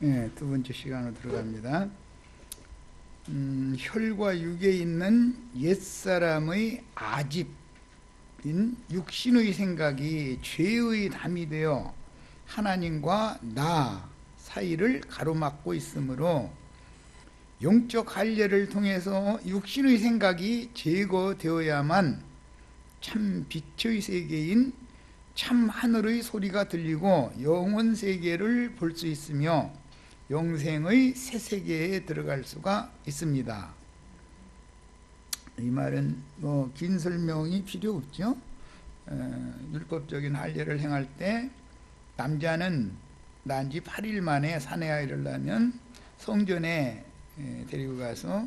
네, 두 번째 시간으로 들어갑니다. 혈과 육에 있는 옛사람의 아집인 육신의 생각이 죄의 담이 되어 하나님과 나 사이를 가로막고 있으므로 영적 할례를 통해서 육신의 생각이 제거되어야만 참 빛의 세계인 참 하늘의 소리가 들리고 영원 세계를 볼 수 있으며 영생의 새 세계에 들어갈 수가 있습니다. 이 말은 긴 설명이 필요 없죠. 율법적인 할례를 행할 때 남자는 난지 8일 만에 사내아이를 낳으면 성전에 데리고 가서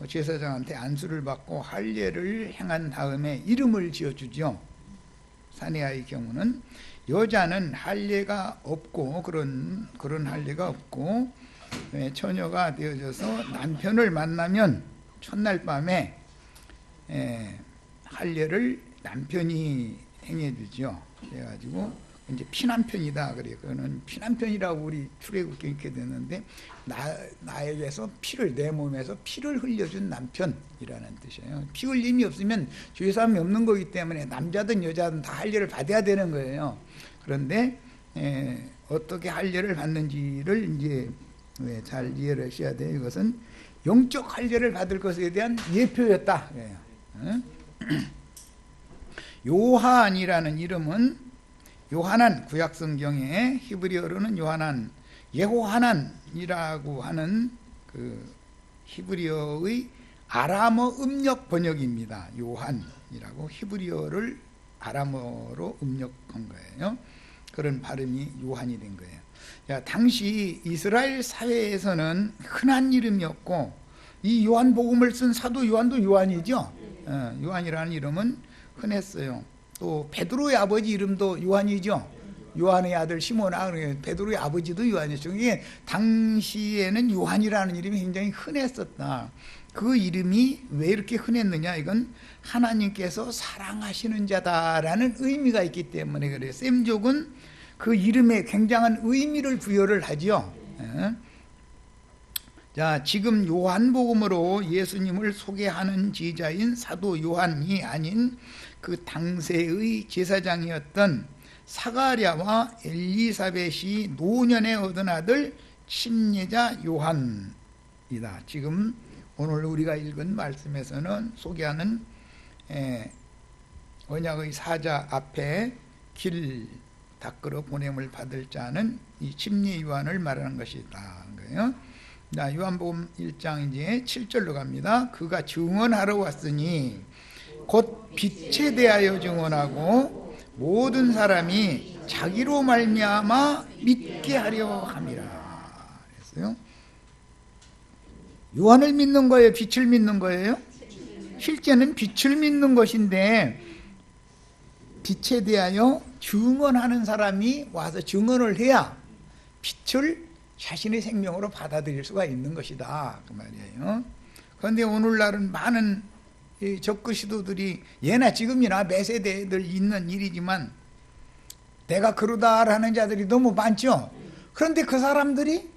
제사장한테 안수를 받고 할례를 행한 다음에 이름을 지어주죠. 사내아이 경우는. 여자는 할례가 없고 그런 할례가 없고 처녀가 되어져서 남편을 만나면 첫날 밤에 할례를 남편이 행해주죠. 그래가지고 이제 피남편이다 그래요. 그거는 피남편이라고 우리 출애굽기에 있게 되는데 나에게서 피를, 내 몸에서 피를 흘려준 남편이라는 뜻이에요. 피 흘림이 없으면 죄사함이 없는 거기 때문에 남자든 여자든 다 할례를 받아야 되는 거예요. 그런데 어떻게 할례를 받는지를 이제 잘 이해를 하셔야 돼요. 이것은 영적 할례를 받을 것에 대한 예표였다. 요한이라는 이름은 요하난, 구약성경에 히브리어로는 요하난, 예호하난이라고 하는 그 히브리어의 아람어 음력 번역입니다. 요한이라고 히브리어를 아람어로 음력한 거예요. 그런 발음이 요한이 된 거예요. 자, 당시 이스라엘 사회에서는 흔한 이름이었고, 이 요한복음을 쓴 사도 요한도 요한이죠. 요한이라는 이름은 흔했어요. 또 베드로의 아버지 이름도 요한이죠. 요한의 아들 시몬아, 베드로의 아버지도 요한이죠. 이게 당시에는 요한이라는 이름이 굉장히 흔했었다. 그 이름이 왜 이렇게 흔했느냐? 이건 하나님께서 사랑하시는 자다라는 의미가 있기 때문에 그래요. 셈족은 그 이름에 굉장한 의미를 부여를 하죠. 자, 지금 요한복음으로 예수님을 소개하는 제자인 사도 요한이 아닌 그 당세의 제사장이었던 사가랴와 엘리사벳이 노년에 얻은 아들 침례자 요한이다. 지금 오늘 우리가 읽은 말씀에서는 소개하는 언약의 사자 앞에 길 닦으러 보냄을 받을 자는 이 침례 요한을 말하는 것이다. 거예요. 자, 요한복음 1장 이제 7절로 갑니다. 그가 증언하러 왔으니 곧 빛에 대하여 증언하고 모든 사람이 자기로 말미암아 믿게 하려 함이라. 그랬어요. 요한을 믿는 거예요? 빛을 믿는 거예요? 실제는 빛을 믿는 것인데 빛에 대하여 증언하는 사람이 와서 증언을 해야 빛을 자신의 생명으로 받아들일 수가 있는 것이다 그 말이에요. 그런데 오늘날은 많은 적그 시도들이 예나 지금이나 매 세대들 있는 일이지만 내가 그러다라는 자들이 너무 많죠. 그런데 그 사람들이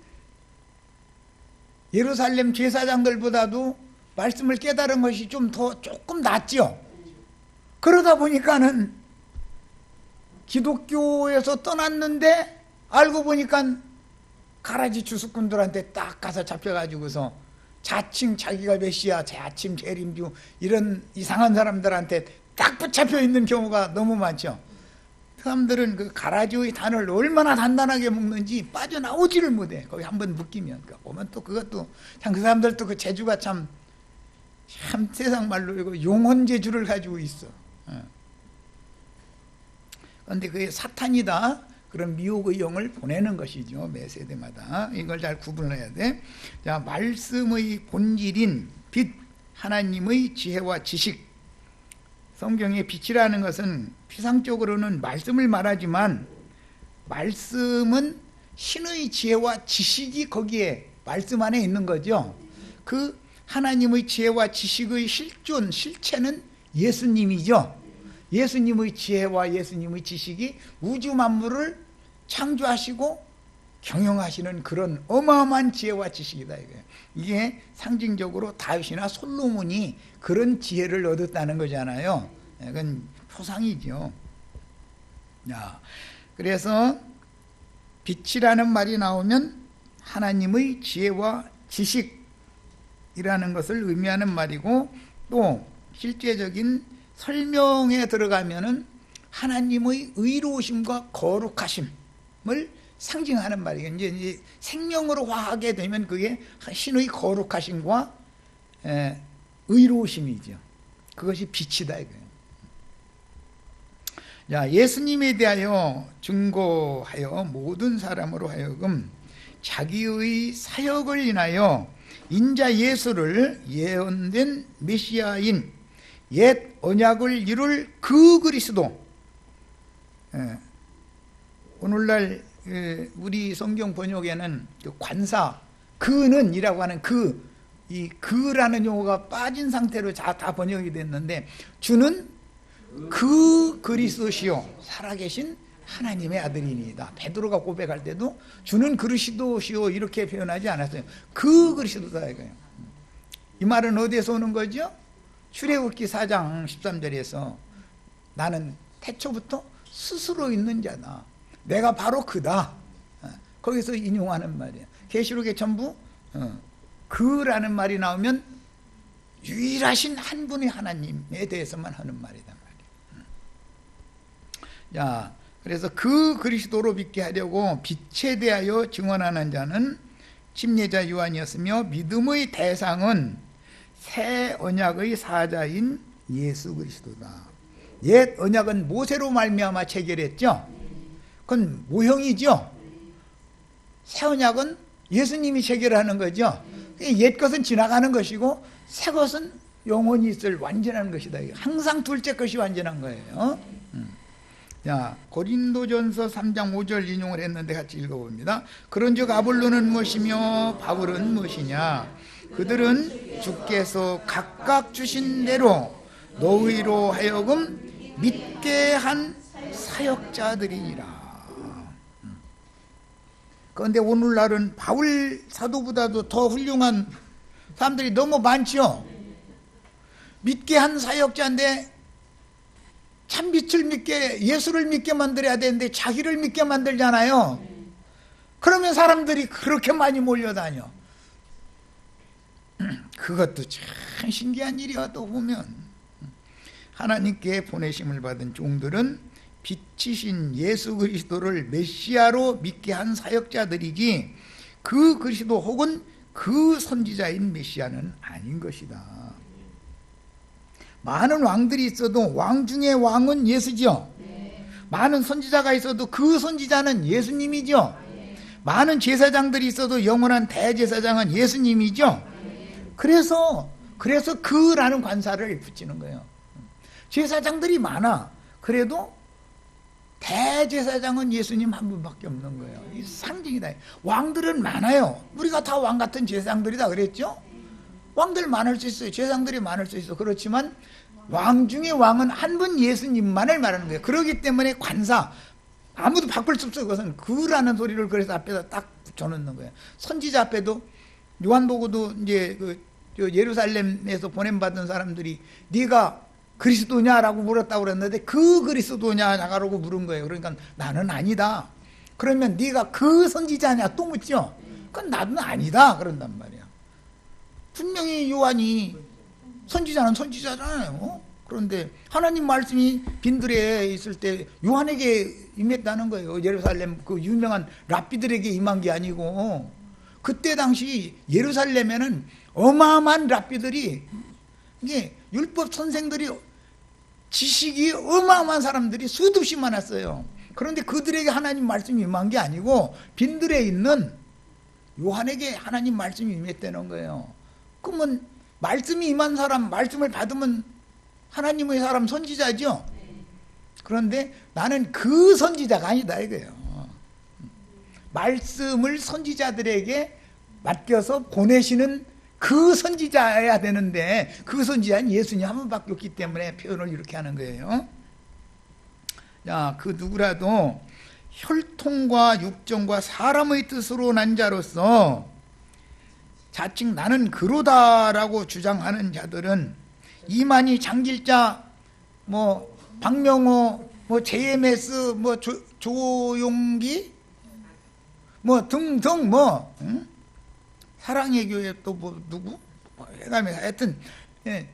예루살렘 제사장들보다도 말씀을 깨달은 것이 조금 낫죠. 그러다 보니까는 기독교에서 떠났는데 알고 보니까 가라지 주수꾼들한테 딱 가서 잡혀가지고서 자칭 자기가 메시아, 자칭 재림주 이런 이상한 사람들한테 딱 붙잡혀 있는 경우가 너무 많죠. 사람들은 그 가라지의 단을 얼마나 단단하게 묶는지 빠져나오지를 못해. 거기 한번 묶이면 보면 또 그것도 참 그 사람들도 그 재주가 참 세상 말로 이거 용언 재주를 가지고 있어. 그런데 그게 사탄이다. 그런 미혹의 영을 보내는 것이죠. 매 세대마다. 이걸 잘 구분해야 돼. 자, 말씀의 본질인 빛, 하나님의 지혜와 지식. 성경의 빛이라는 것은 피상적으로는 말씀을 말하지만 말씀은 신의 지혜와 지식이 거기에 말씀 안에 있는 거죠. 그 하나님의 지혜와 지식의 실존, 실체는 예수님이죠. 예수님의 지혜와 예수님의 지식이 우주 만물을 창조하시고 경영하시는 그런 어마어마한 지혜와 지식이다 이거예요. 이게 상징적으로 다윗이나 솔로몬이 그런 지혜를 얻었다는 거잖아요. 이건 표상이죠. 야, 그래서 빛이라는 말이 나오면 하나님의 지혜와 지식이라는 것을 의미하는 말이고, 또 실제적인 설명에 들어가면은 하나님의 의로우심과 거룩하심을 상징하는 말이에요. 이제 생명으로 화하게 되면 그게 신의 거룩하심과 의로우심이죠. 그것이 빛이다 이거예요. 자, 예수님에 대하여 증거하여 모든 사람으로 하여금 자기의 사역을 인하여 인자 예수를 예언된 메시아인 옛 언약을 이룰 그 그리스도, 오늘날 우리 성경 번역에는 관사, 그는 이라고 하는 이 그라는 용어가 빠진 상태로 다 번역이 됐는데, 주는 그 그리스도시요 살아계신 하나님의 아들이니이다. 베드로가 고백할 때도 주는 그리스도시요 이렇게 표현하지 않았어요. 그 그리스도다 이거예요. 이 말은 어디에서 오는 거죠? 출애굽기 4장 13절에서 나는 태초부터 스스로 있는 자다. 내가 바로 그다. 거기서 인용하는 말이에요. 계시록에 전부 그라는 말이 나오면 유일하신 한 분의 하나님에 대해서만 하는 말이다 말이에요. 자, 그래서 그 그리스도로 믿게 하려고 빛에 대하여 증언하는 자는 침례자 요한이었으며, 믿음의 대상은 새 언약의 사자인 예수 그리스도다. 옛 언약은 모세로 말미암아 체결했죠. 그건 모형이죠. 새 언약은 예수님이 체결하는 거죠. 옛 것은 지나가는 것이고 새 것은 영원히 있을 완전한 것이다. 항상 둘째 것이 완전한 거예요. 자, 고린도전서 3장 5절 인용을 했는데 같이 읽어봅니다. 그런즉 아볼로는 무엇이며 바울은 무엇이냐? 그들은 주께서 각각 주신 대로 너희로 하여금 믿게 한 사역자들이니라. 그런데 오늘날은 바울 사도보다도 더 훌륭한 사람들이 너무 많죠. 믿게 한 사역자인데 참 빛을 믿게, 예수를 믿게 만들어야 되는데 자기를 믿게 만들잖아요. 그러면 사람들이 그렇게 많이 몰려다녀. 그것도 참 신기한 일이야. 또 보면 하나님께 보내심을 받은 종들은 빛이신 예수 그리스도를 메시아로 믿게 한 사역자들이지, 그 그리스도 혹은 그 선지자인 메시아는 아닌 것이다. 많은 왕들이 있어도 왕 중에 왕은 예수죠. 많은 선지자가 있어도 그 선지자는 예수님이죠. 많은 제사장들이 있어도 영원한 대제사장은 예수님이죠. 그래서 그라는 관사를 붙이는 거예요. 제사장들이 많아. 그래도 대제사장은 예수님 한 분밖에 없는 거예요. 이 상징이다. 왕들은 많아요. 우리가 다 왕 같은 제사장들이다 그랬죠. 왕들 많을 수 있어요. 제사장들이 많을 수 있어. 그렇지만 왕 중에 왕은 한 분 예수님만을 말하는 거예요. 그렇기 때문에 관사, 아무도 바꿀 수 없어요. 그것은 그라는 소리를 그래서 앞에다 딱 붙여놓는 거예요. 선지자 앞에도 요한보고도 이제 예루살렘에서 보냄받은 사람들이 네가 그리스도냐라고 물었다고 그랬는데 그 그리스도냐라고 물은 거예요. 그러니까 나는 아니다. 그러면 네가 그 선지자냐 또 묻죠. 그건 나는 아니다 그런단 말이야. 분명히 요한이 선지자는 선지자잖아요. 그런데 하나님 말씀이 빈들에 있을 때 요한에게 임했다는 거예요. 예루살렘 그 유명한 랍비들에게 임한 게 아니고, 그때 당시 예루살렘에는 어마어마한 랍비들이, 이게 율법 선생들이, 지식이 어마어마한 사람들이 수도 없이 많았어요. 그런데 그들에게 하나님 말씀이 임한 게 아니고 빈들에 있는 요한에게 하나님 말씀이 임했다는 거예요. 그러면 말씀이 임한 사람, 말씀을 받으면 하나님의 사람 선지자죠. 그런데 나는 그 선지자가 아니다 이거예요. 말씀을 선지자들에게 맡겨서 보내시는 그 선지자여야 되는데 그 선지자는 예수님 한 분밖에 없기 때문에 표현을 이렇게 하는 거예요. 자, 그 누구라도 혈통과 육정과 사람의 뜻으로 난 자로서 자칭 나는 그로다라고 주장하는 자들은 이만희, 장길자, 뭐 박명호, 뭐 JMS, 뭐 조용기, 뭐 등등 뭐 응? 사랑의 교회 또 뭐 누구? 뭐 해가며 하여튼 예.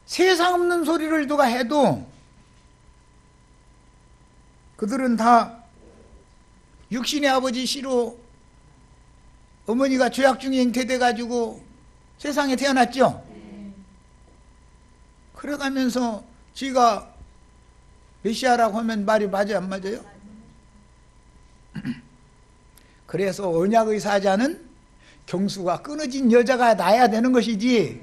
세상 없는 소리를 누가 해도 그들은 다 육신의 아버지 씨로 어머니가 죄악 중에 잉태돼 가지고 세상에 태어났죠. 그래가면서 지가 메시아라고 하면 말이 맞아요, 안 맞아요? 그래서 언약의 사자는 경수가 끊어진 여자가 나야 되는 것이지,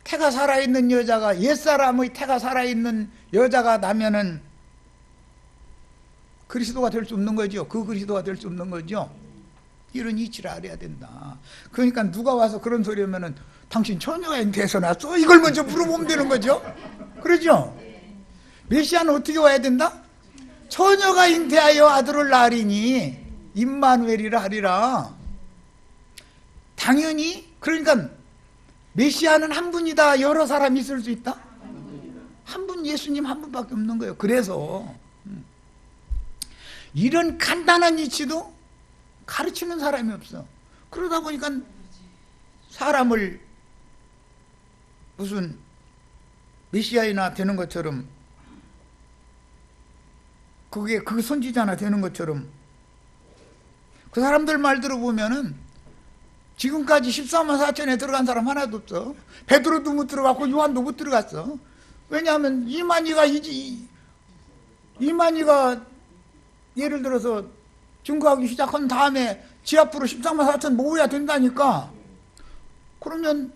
태가 살아있는 여자가, 옛사람의 태가 살아있는 여자가 나면은 그리스도가 될 수 없는 거죠. 그 그리스도가 될 수 없는 거죠. 이런 이치를 알아야 된다. 그러니까 누가 와서 그런 소리 하면은 당신 처녀가 잉태해서 났어? 이걸 먼저 물어보면 되는 거죠. 그러죠? 메시아는 어떻게 와야 된다? 처녀가 잉태하여 아들을 낳으리니 임마누엘이라 하리라. 당연히. 그러니까 메시아는 한 분이다. 여러 사람이 있을 수 있다? 한 분, 예수님 한 분밖에 없는 거예요. 그래서 이런 간단한 이치도 가르치는 사람이 없어. 그러다 보니까 사람을 무슨 메시아이나 되는 것처럼, 그게 그 선지자나 되는 것처럼, 그 사람들 말 들어보면은 지금까지 14만 4천에 들어간 사람 하나도 없어. 베드로도 못 들어갔고 요한도 못 들어갔어. 왜냐하면 이만희가 예를 들어서 증거하기 시작한 다음에 지 앞으로 14만 4천 모여야 된다니까. 그러면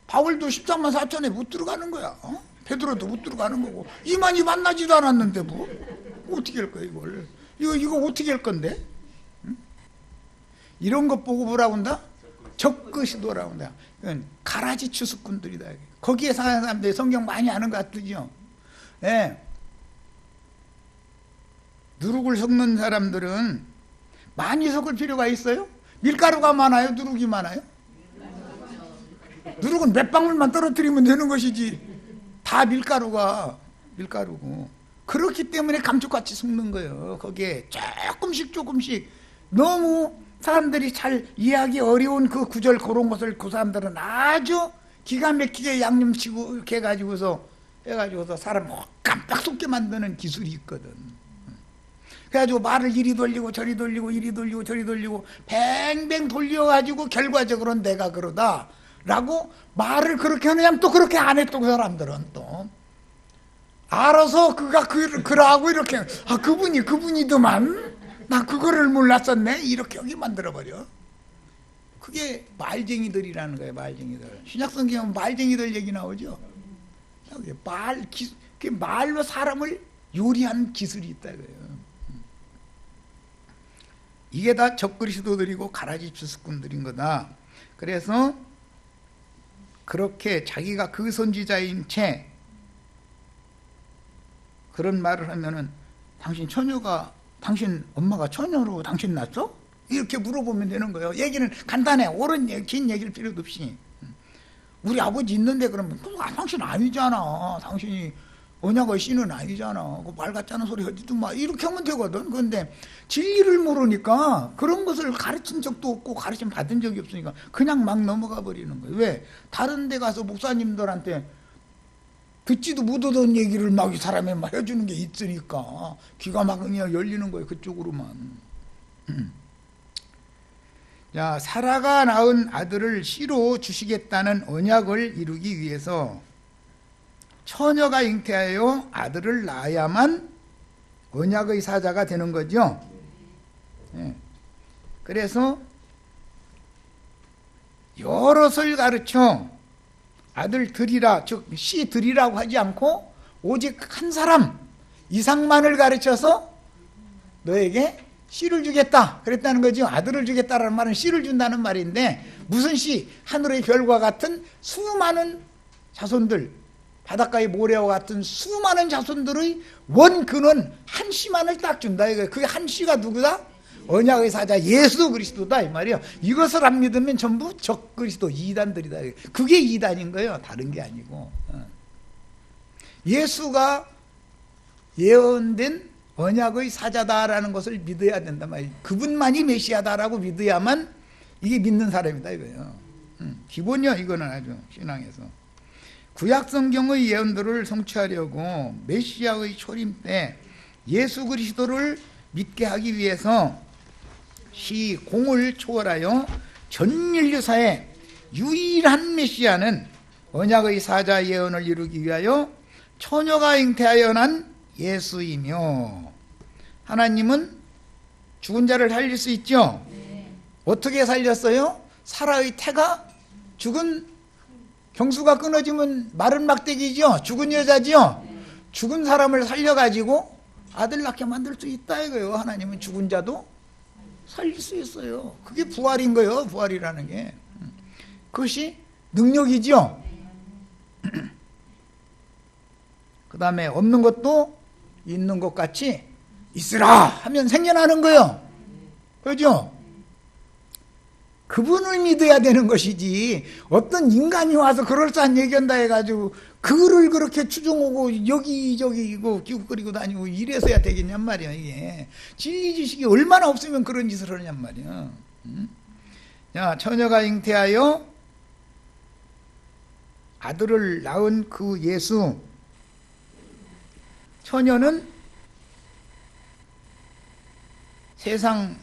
바울도 14만 4천에 못 들어가는 거야. 베드로도 못 들어가는 거고. 이만희 만나지도 않았는데 뭐 어떻게 할 거야 이걸. 이거 어떻게 할 건데? 응? 이런 것 보고 뭐라고 한다? 적그시도라고 한다. 가라지 추수꾼들이다. 거기에 사는 사람들이 성경 많이 아는 것 같으죠. 네. 누룩을 섞는 사람들은 많이 섞을 필요가 있어요? 밀가루가 많아요? 누룩이 많아요? 누룩은 몇 방울만 떨어뜨리면 되는 것이지 다 밀가루고. 그렇기 때문에 감쪽같이 섞는 거예요. 거기에 조금씩 너무 사람들이 잘 이해하기 어려운 그 구절, 그런 것을 그 사람들은 아주 기가 막히게 양념치고 이렇게 해가지고서 사람 깜빡 속게 만드는 기술이 있거든. 그래가지고 말을 이리 돌리고 저리 돌리고 이리 돌리고 저리 돌리고 뱅뱅 돌려가지고 결과적으로는 내가 그러다 라고 말을 그렇게 하느냐면 또 그렇게 안 해. 또 그 사람들은 또 알아서 그가 그러하고 이렇게 그분이더만 나 그거를 몰랐었네 이렇게 여기 만들어버려. 그게 말쟁이들이라는 거예요. 말쟁이들. 신약성경은 말쟁이들 얘기 나오죠. 말로 사람을 요리한 기술이 있다 그래요. 이게 다 적그리스도들이고 가라지 추수꾼들인 거다. 그래서 그렇게 자기가 그 선지자인 채 그런 말을 하면은 당신 엄마가 처녀로 당신 낳았어? 이렇게 물어보면 되는 거예요. 얘기는 간단해. 옳은 얘기, 긴 얘기를 필요도 없이. 우리 아버지 있는데 그러면 당신 아니잖아. 당신이 언약의 씨는 아니잖아. 그 말 같지 않은 소리 하지도 마. 이렇게 하면 되거든. 그런데 진리를 모르니까 그런 것을 가르친 적도 없고 가르침 받은 적이 없으니까 그냥 막 넘어가 버리는 거예요. 왜? 다른 데 가서 목사님들한테 듣지도 못하던 얘기를 막 이 사람이 막 해주는 게 있으니까 귀가 막 그냥 열리는 거예요. 그쪽으로만. 자, 사라가 낳은 아들을 씨로 주시겠다는 언약을 이루기 위해서 처녀가 잉태하여 아들을 낳아야만 언약의 사자가 되는 거죠. 예. 그래서 여럿을 가르쳐 아들 들이라, 즉 씨 들이라고 하지 않고 오직 한 사람 이상만을 가르쳐서 너에게 씨를 주겠다 그랬다는 거죠. 아들을 주겠다라는 말은 씨를 준다는 말인데 무슨 씨? 하늘의 별과 같은 수많은 자손들, 바닷가의 모래와 같은 수많은 자손들의 원근원 한 씨만을 딱 준다 이거예요. 그 한 씨가 누구다? 언약의 사자 예수 그리스도다 이 말이에요. 이것을 안 믿으면 전부 적 그리스도 이단들이다. 그게 이단인 거예요. 다른 게 아니고. 예수가 예언된 언약의 사자다라는 것을 믿어야 된단 말이에요. 그분만이 메시아다라고 믿어야만 이게 믿는 사람이다 이거예요. 기본이야 이거는 아주 신앙에서. 구약 성경의 예언들을 성취하려고 메시아의 초림 때 예수 그리스도를 믿게 하기 위해서 시공을 초월하여 전 인류사의 유일한 메시아는 언약의 사자 예언을 이루기 위하여 처녀가 잉태하여 난 예수이며, 하나님은 죽은 자를 살릴 수 있죠. 어떻게 살렸어요? 사라의 태가 죽은 경수가 끊어지면 마른 막대기죠. 죽은 여자죠. 죽은 사람을 살려가지고 아들 낳게 만들 수 있다 이거예요. 하나님은 죽은 자도 살릴 수 있어요. 그게 부활인 거예요. 부활이라는 게. 그것이 능력이죠. 그 다음에 없는 것도 있는 것 같이 있으라 하면 생겨나는 거예요. 그죠? 그분을 믿어야 되는 것이지 어떤 인간이 와서 그럴싸한 얘기한다 해가지고 그를 그렇게 추종하고 여기저기 이거 기웃거리고 다니고 이래서야 되겠냔 말이야. 이게 진리 지식이 얼마나 없으면 그런 짓을 하냔 말이야. 자, 처녀가 잉태하여 아들을 낳은 그 예수, 처녀는 세상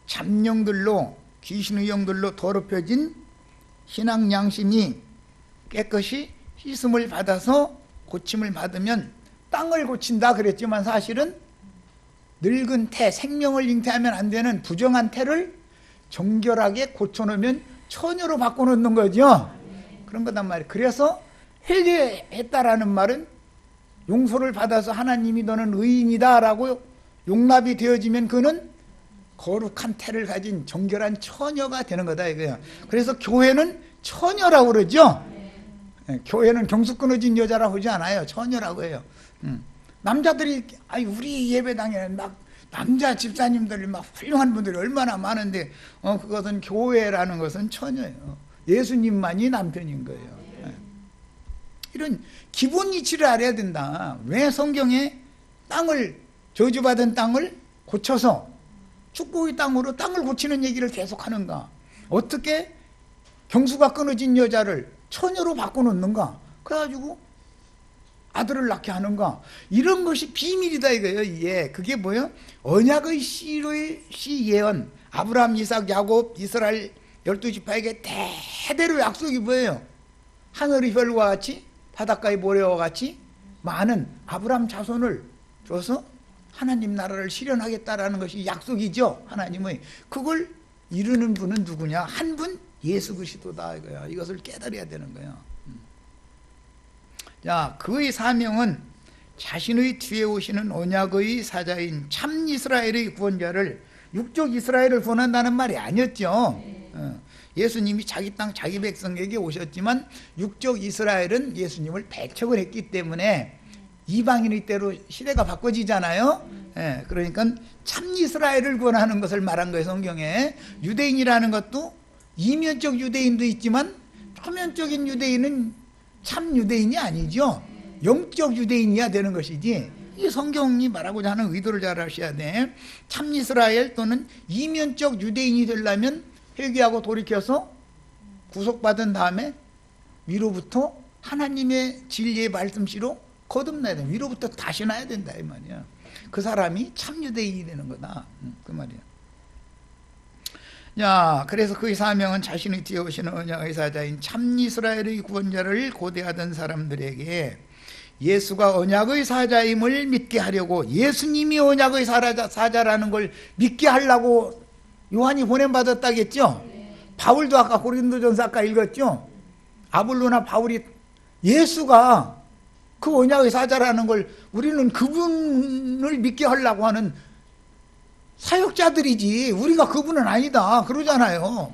잡령들로 귀신의 영들로 더럽혀진 신앙 양심이 깨끗이 씻음을 받아서 고침을 받으면 땅을 고친다 그랬지만 사실은 늙은 태, 생명을 잉태하면 안 되는 부정한 태를 정결하게 고쳐놓으면 처녀로 바꿔놓는 거죠. 그런 거단 말이에요. 그래서 회개했다라는 말은 용서를 받아서 하나님이 너는 의인이다 라고 용납이 되어지면 그는 거룩한 태를 가진 정결한 처녀가 되는 거다 이거야. 그래서 교회는 처녀라고 그러죠. 교회는 경수 끊어진 여자라고 하지 않아요. 처녀라고 해요. 남자들이 우리 예배당에는 막 남자 집사님들이 막 훌륭한 분들이 얼마나 많은데 그것은 교회라는 것은 처녀예요. 예수님만이 남편인 거예요. 이런 기본 이치를 알아야 된다. 왜 성경에 땅을 저주받은 땅을 고쳐서 축복의 땅으로 땅을 고치는 얘기를 계속하는가? 어떻게 경수가 끊어진 여자를 처녀로 바꿔놓는가? 그래가지고 아들을 낳게 하는가? 이런 것이 비밀이다 이거예요. 이게 그게 뭐예요? 언약의 씨 예언, 아브라함, 이삭, 야곱, 이스라엘 12지파에게 대대로 약속이 뭐예요? 하늘의 별과 같이 바닷가의 모래와 같이 많은 아브라함 자손을 줘서 하나님 나라를 실현하겠다라는 것이 약속이죠. 하나님의. 그걸 이루는 분은 누구냐? 한 분 예수 그리스도다 이거야. 이것을 깨달아야 되는 거야. 자, 그의 사명은 자신의 뒤에 오시는 언약의 사자인 참 이스라엘의 구원자를, 육적 이스라엘을 구원한다는 말이 아니었죠. 예수님이 자기 땅 자기 백성에게 오셨지만 육적 이스라엘은 예수님을 배척을 했기 때문에 이방인의 때로 시대가 바꿔지잖아요. 그러니까 참 이스라엘을 구원하는 것을 말한 거예요. 성경에. 유대인이라는 것도 이면적 유대인도 있지만 표면적인 유대인은 참 유대인이 아니죠. 영적 유대인이야 되는 것이지. 이 성경이 말하고자 하는 의도를 잘 아셔야 돼. 참 이스라엘 또는 이면적 유대인이 되려면 회개하고 돌이켜서 구속받은 다음에 위로부터 하나님의 진리의 말씀씨로 거듭나야 돼. 위로부터 다시 나야 된다 이 말이야. 그 사람이 참 유대인이 되는 거다. 그 말이야. 자, 그래서 그의 사명은 자신의 뒤에 오시는 언약의 사자인 참 이스라엘의 구원자를 고대하던 사람들에게 예수가 언약의 사자임을 믿게 하려고, 예수님이 언약의 사자라는 걸 믿게 하려고 요한이 보냄받았다겠죠. 바울도 아까 고린도전서 아까 읽었죠. 아볼로나 바울이 예수가 그 언약의 사자라는 걸 우리는 그분을 믿게 하려고 하는 사역자들이지 우리가 그분은 아니다 그러잖아요.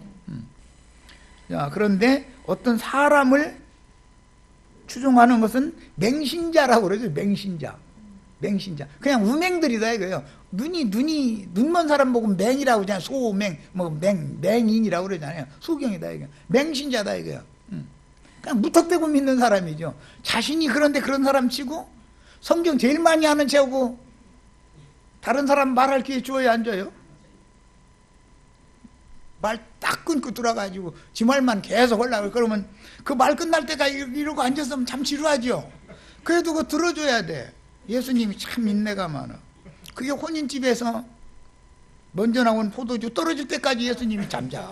자, 그런데 어떤 사람을 추종하는 것은 맹신자라고 그러죠. 맹신자. 그냥 우맹들이다 이거예요. 눈먼 사람 보고 맹이라고 그러잖아요. 소맹, 맹인이라고 그러잖아요. 소경이다 이거. 맹신자다 이거예요. 그냥 무턱대고 믿는 사람이죠. 자신이 그런데 그런 사람 치고 성경 제일 많이 하는 채하고 다른 사람 말할 기회 줘야 안 줘요? 말 딱 끊고 들어가지고 지 말만 계속 하려고 그러면 그 말 끝날 때까지 이러고 앉았으면 참 지루하죠. 그래도 그거 들어줘야 돼. 예수님이 참 인내가 많아. 그게 혼인집에서 먼저 나온 포도주 떨어질 때까지 예수님이 잠잠.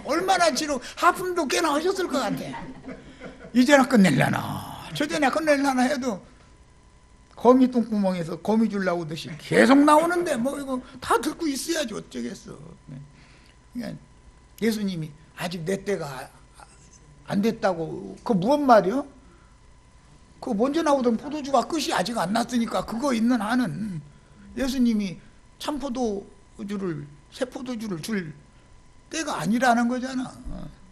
얼마나 지루, 하품도 꽤나 하셨을 것 같아. 이제나 끝낼려나 저제나 끝낼려나 해도 거미 똥구멍에서 거미 줄 나오듯이 계속 나오는데 뭐 이거 다 듣고 있어야지 어쩌겠어. 그러니까 예수님이 아직 내 때가 안 됐다고. 그 무슨 말이요? 그 먼저 나오던 포도주가 끝이 아직 안 났으니까 그거 있는 한은 예수님이 참포도주를 새 포도주를 줄 때가 아니라는 거잖아.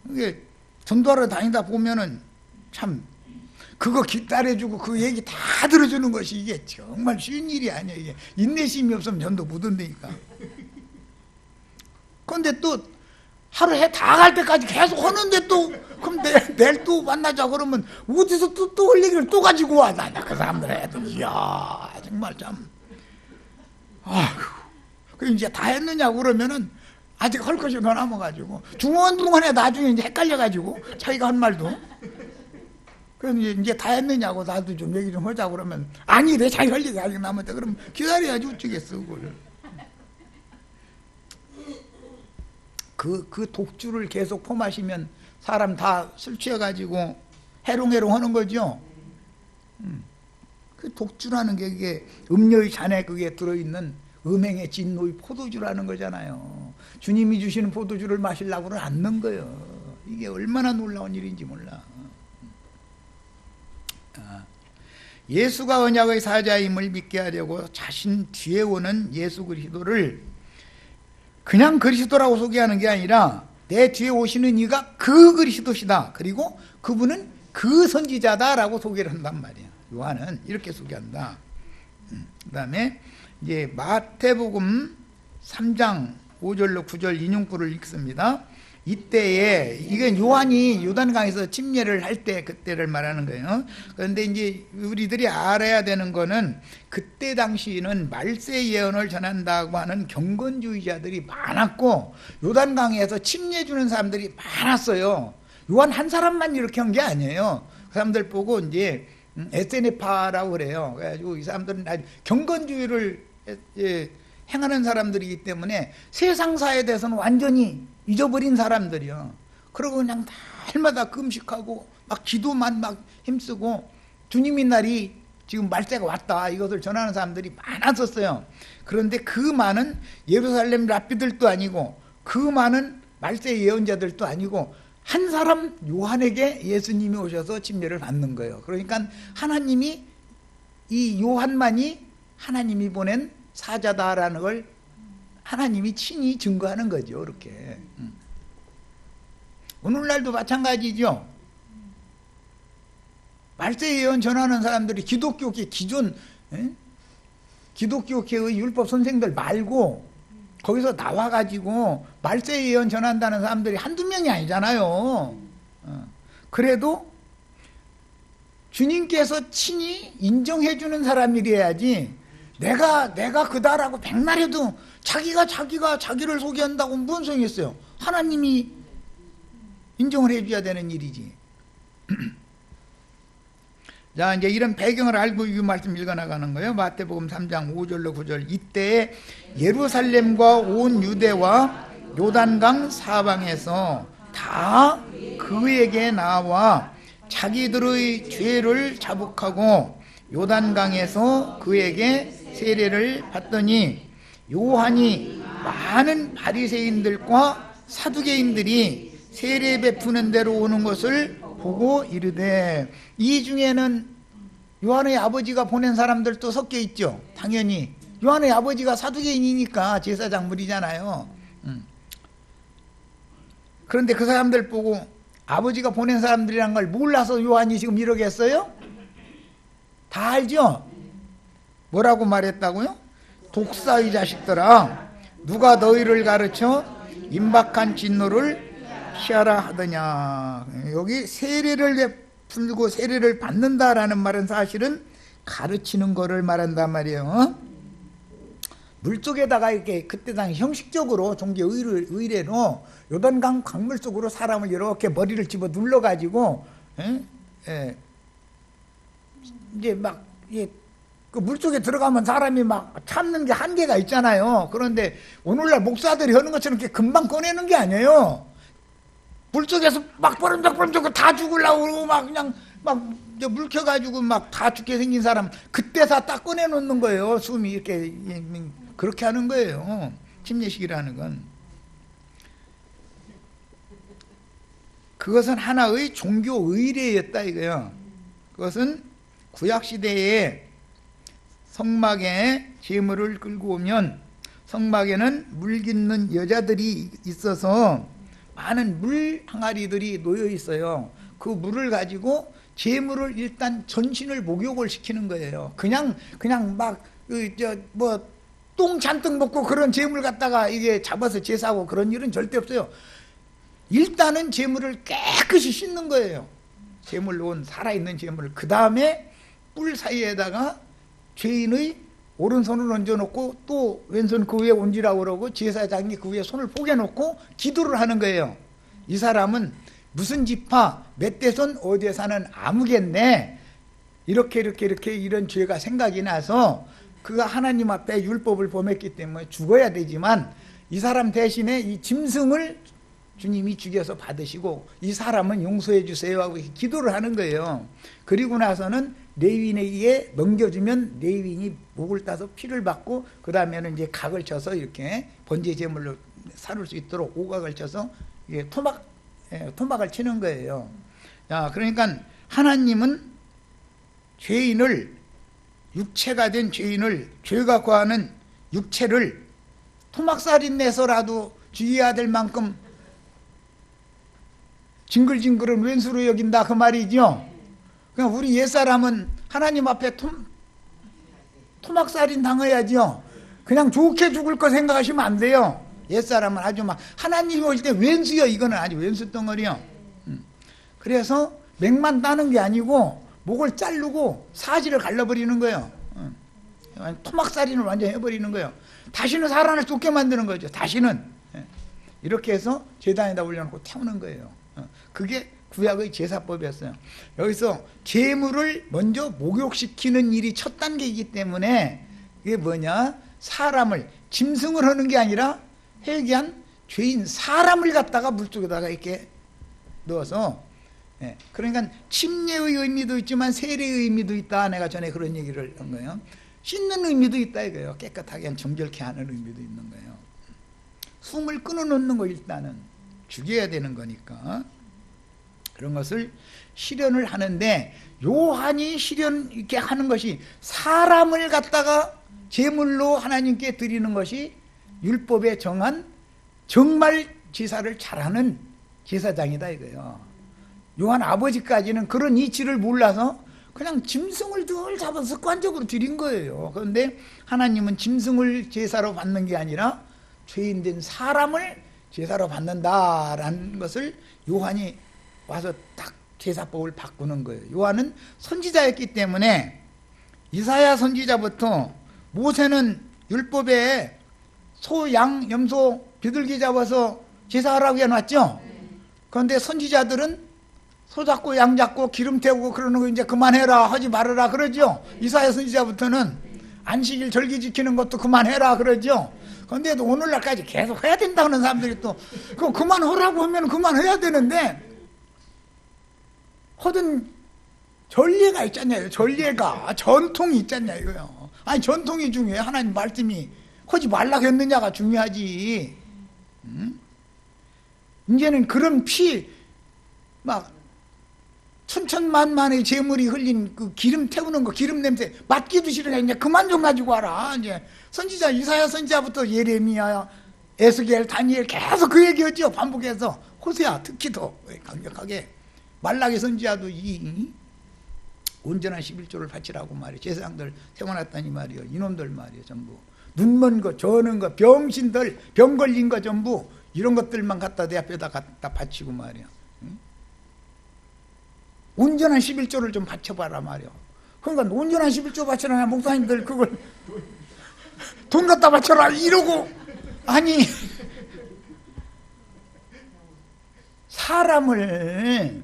이게 전도하러 다니다 보면은 참 그거 기다려주고 그 얘기 다 들어주는 것이 이게 정말 쉬운 일이 아니야. 이게 인내심이 없으면 전도 못 온다니까. 그런데 또 하루 해 다 갈 때까지 계속 하는데 또 그럼 내일 또 만나자 그러면 어디서 또 할 얘기를 또 가지고 와. 나 그 사람들 해도 이야 정말 참 아휴. 그 이제 다 했느냐고 그러면은 아직 할 것이 더 남아가지고 중원중원에 나중에 이제 헷갈려가지고 자기가 한 말도 그럼 이제 다 했느냐고 나도 좀 얘기 좀 하자 그러면 아니래 자기 할 얘기 아직 남았다 그러면 기다려야지 어쩌겠어 그걸. 그 독주를 계속 포마시면 사람 다 술 취해가지고 해롱해롱 하는 거죠. 그 독주라는 게 이게 음료의 잔에 그게 들어있는 음행의 진노의 포도주라는 거잖아요. 주님이 주시는 포도주를 마시려고는 않는 거예요. 이게 얼마나 놀라운 일인지 몰라. 예수가 언약의 사자임을 믿게 하려고 자신 뒤에 오는 예수 그리스도를 그냥 그리스도라고 소개하는 게 아니라 내 뒤에 오시는 이가 그 그리스도시다. 그리고 그분은 그 선지자다라고 소개를 한단 말이야. 요한은 이렇게 소개한다. 그 다음에 이제 마태복음 3장 5절로 9절 인용구를 읽습니다. 이때에 이게 요한이 요단강에서 침례를 할 때 그때를 말하는 거예요. 그런데 이제 우리들이 알아야 되는 거는 그때 당시에는 말세 예언을 전한다고 하는 경건주의자들이 많았고 요단강에서 침례 주는 사람들이 많았어요. 요한 한 사람만 이렇게 한 게 아니에요. 그 사람들 보고 이제 에세네파라고 그래요. 그래가지고 이 사람들은 경건주의를 행하는 사람들이기 때문에 세상사에 대해서는 완전히 잊어버린 사람들이요. 그러고 그냥 날마다 금식하고 막 기도만 막 힘쓰고 주님의 날이 지금 말세가 왔다 이것을 전하는 사람들이 많았었어요. 그런데 그 많은 예루살렘 랍비들도 아니고 그 많은 말세 예언자들도 아니고 한 사람 요한에게 예수님이 오셔서 침례를 받는 거예요. 그러니까 하나님이 이 요한만이 하나님이 보낸 사자다라는 걸 하나님이 친히 증거하는 거죠. 이렇게. 오늘날도 마찬가지죠. 말세 예언 전하는 사람들이 기독교계 기존 기독교계의 율법 선생들 말고 거기서 나와가지고 말세 예언 전한다는 사람들이 한두 명이 아니잖아요. 그래도 주님께서 친히 인정해주는 사람이래야지 내가 그다라고 백날 해도 자기가 자기를 소개한다고 무슨 소용이 있어요. 하나님이 인정을 해줘야 되는 일이지. 자, 이제 이런 배경을 알고 이 말씀 읽어나가는 거예요. 마태복음 3장 5절로 9절. 이때 예루살렘과 온 유대와 요단강 사방에서 다 그에게 나와 자기들의 죄를 자복하고 요단강에서 그에게 세례를 받더니 요한이 많은 바리새인들과 사두개인들이 세례 베푸는 데로 오는 것을 보고 이르되, 이 중에는 요한의 아버지가 보낸 사람들도 섞여 있죠. 당연히 요한의 아버지가 사두개인이니까 제사장물이잖아요. 그런데 그 사람들 보고 아버지가 보낸 사람들이란 걸 몰라서 요한이 지금 이러겠어요? 다 알죠? 뭐라고 말했다고요? 독사의 자식들아, 누가 너희를 가르쳐 임박한 진노를 피하라 하더냐. 여기 세례를 풀고 세례를 받는다라는 말은 사실은 가르치는 거를 말한단 말이에요. 물속에다가 이렇게 그때 당시 형식적으로 종교 의례로 요단강 강물 속으로 사람을 이렇게 머리를 집어 눌러가지고 이제 막 그 물속에 들어가면 사람이 막 참는 게 한계가 있잖아요. 그런데 오늘날 목사들이 하는 것처럼 이렇게 금방 꺼내는 게 아니에요. 물속에서 막 버름쩍 다 죽으려고 그러고 막 그냥 막 물켜가지고 막 다 죽게 생긴 사람 그때서 딱 꺼내놓는 거예요. 숨이 이렇게 그렇게 하는 거예요. 침례식이라는 건. 그것은 하나의 종교 의례였다 이거예요. 그것은 구약시대에 성막에 제물을 끌고 오면 성막에는 물 깃는 여자들이 있어서 많은 물 항아리들이 놓여 있어요. 그 물을 가지고 제물을 일단 전신을 목욕을 시키는 거예요. 그냥 막 똥 잔뜩 먹고 그런 제물 갖다가 이게 잡아서 제사하고 그런 일은 절대 없어요. 일단은 제물을 깨끗이 씻는 거예요. 제물 놓은 살아있는 제물을. 그 다음에 뿔 사이에다가 죄인의 오른손을 얹어놓고 또 왼손 그 위에 얹으라고 그러고 제사장이 그 위에 손을 포개놓고 기도를 하는 거예요. 이 사람은 무슨 지파 몇 대손 어디에 사는 아무겠네, 이렇게 이런 죄가 생각이 나서 그가 하나님 앞에 율법을 범했기 때문에 죽어야 되지만 이 사람 대신에 이 짐승을 주님이 죽여서 받으시고 이 사람은 용서해 주세요 하고 기도를 하는 거예요. 그리고 나서는 레위인에게 넘겨주면 레위인이 목을 따서 피를 받고 그 다음에는 이제 각을 쳐서 이렇게 번제 제물로 삼을 수 있도록 오각을 쳐서 이게 토막을 치는 거예요. 자, 그러니까 하나님은 죄인을, 육체가 된 죄인을, 죄가 거하는 육체를 토막살인 내서라도 죽여야 될 만큼 징글징글은 왼수로 여긴다 그 말이죠. 그냥 우리 옛사람은 하나님 앞에 토막살인 당해야죠. 그냥 좋게 죽을 거 생각하시면 안 돼요. 옛사람은 아주 막 하나님이 오실 때 왼수요, 이거는 아주 왼수 덩어리요. 그래서 맥만 따는 게 아니고 목을 자르고 사지를 갈라버리는 거예요. 토막살인을 완전히 해버리는 거예요. 다시는 사람을 쫓게 만드는 거죠. 다시는 이렇게 해서 제단에다 올려놓고 태우는 거예요. 그게 구약의 제사법이었어요. 여기서 제물을 먼저 목욕시키는 일이 첫 단계이기 때문에 이게 뭐냐, 사람을, 짐승을 하는 게 아니라 회개한 죄인 사람을 갖다가 물속에다가 이렇게 넣어서, 그러니까 침례의 의미도 있지만 세례의 의미도 있다. 내가 전에 그런 얘기를 한 거예요. 씻는 의미도 있다 이거예요. 깨끗하게 정결케 하는 의미도 있는 거예요. 숨을 끊어놓는 거 일단은 죽여야 되는 거니까 그런 것을 실현을 하는데, 요한이 실현 이렇게 하는 것이 사람을 갖다가 제물로 하나님께 드리는 것이 율법에 정한 정말 제사를 잘하는 제사장이다 이거예요. 요한 아버지까지는 그런 이치를 몰라서 그냥 짐승을 늘 잡아서 습관적으로 드린 거예요. 그런데 하나님은 짐승을 제사로 받는 게 아니라 죄인된 사람을 제사로 받는다라는 것을 요한이 와서 딱 제사법을 바꾸는 거예요. 요한은 선지자였기 때문에 이사야 선지자부터, 모세는 율법에 소, 양, 염소, 비둘기 잡아서 제사하라고 해놨죠. 그런데 선지자들은 소 잡고 양 잡고 기름 태우고 그러는 거 이제 그만해라, 하지 말아라 그러죠. 이사야 선지자부터는 안식일 절기 지키는 것도 그만해라 그러죠. 그런데 오늘날까지 계속 해야 된다는 사람들이 또 그거 그만하라고 하면 그만해야 되는데, 하든 전례가 있잖아요. 전례가, 전통이 있잖아요 이거요. 아니 전통이 중요해. 하나님 말씀이 하지 말라고 했느냐가 중요하지. 이제는 그런 막 천천만만의 제물이 흘린 그 기름 태우는 거, 기름 냄새 맡기도 싫으니까 이제 그만 좀 가지고 와라. 이제 선지자 이사야 선지자부터 예레미야, 에스겔, 다니엘 계속 그 얘기였죠. 반복해서 호세아 특히 더 강력하게 말라기 선지자도 이 온전한 11조를 바치라고 말이에요. 제사장들 세워놨다니 말이에요. 이놈들 말이에요. 전부 눈먼 거, 저는 거, 병신들, 병 걸린 거 전부 이런 것들만 갖다 내 앞에다 갖다 바치고 말이야. 응? 온전한 11조를 좀 바쳐봐라 말이야. 그러니까 온전한 11조 바치라 목사님들 그걸 돈 갖다 바쳐라 이러고 아니 사람을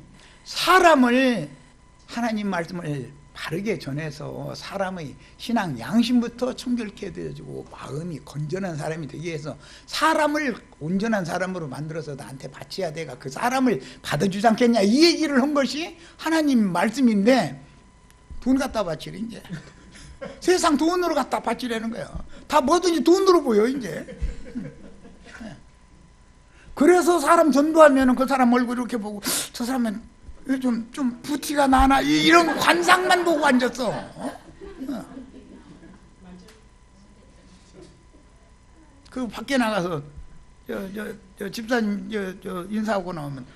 하나님 말씀을 바르게 전해서 사람의 신앙 양심부터 청결케 되어주고 마음이 건전한 사람이 되기 위해서 사람을 온전한 사람으로 만들어서 나한테 바쳐야 돼가 그 사람을 받아주지 않겠냐 이 얘기를 한 것이 하나님 말씀인데 돈 갖다 바치래 이제 세상 돈으로 갖다 바치라는 거야. 다 뭐든지 돈으로 보여 이제. 그래서 사람 전도하면 그 사람 얼굴 이렇게 보고 저 사람은 좀 부티가 나나 이런 관상만 보고 앉았어. 그 밖에 나가서 저 집사님 저 인사하고 나오면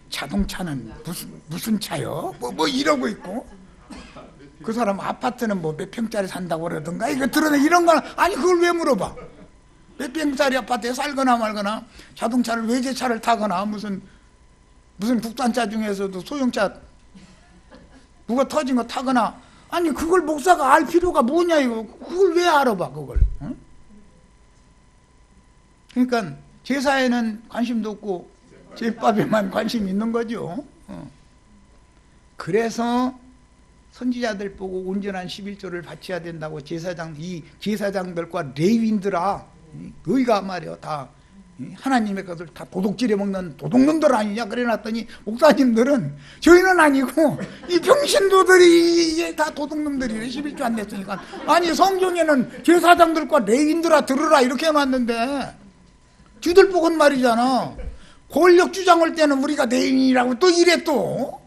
자동차는 무슨 차요? 뭐 이러고 있고 그 사람 아파트는 뭐 몇 평짜리 산다고 그러던가 이거 드러내 이런 거 아니 그걸 왜 물어봐? 몇 평짜리 아파트에 살거나 말거나 자동차를 외제차를 타거나 무슨 국산차 중에서도 소형차 누가 터진 거 타거나 아니 그걸 목사가 알 필요가 뭐냐 이거 그걸 왜 알아봐 그걸. 응? 그러니까 제사에는 관심도 없고 제밥에만 관심이 있는 거죠. 그래서 선지자들 보고 온전한 11조를 바쳐야 된다고 제사장들과 레위인들아 너희가 말이야 다 하나님의 것을 다 도둑질해 먹는 도둑놈들 아니냐 그래놨더니 목사님들은 저희는 아니고 이 병신도들이 다 도둑놈들이래 11조 안 냈으니까 아니 성경에는 제사장들과 레위인들아 들으라 이렇게 해놨는데 쥐들 보건 말이잖아. 권력 주장할 때는 우리가 레위인이라고 또 이래 또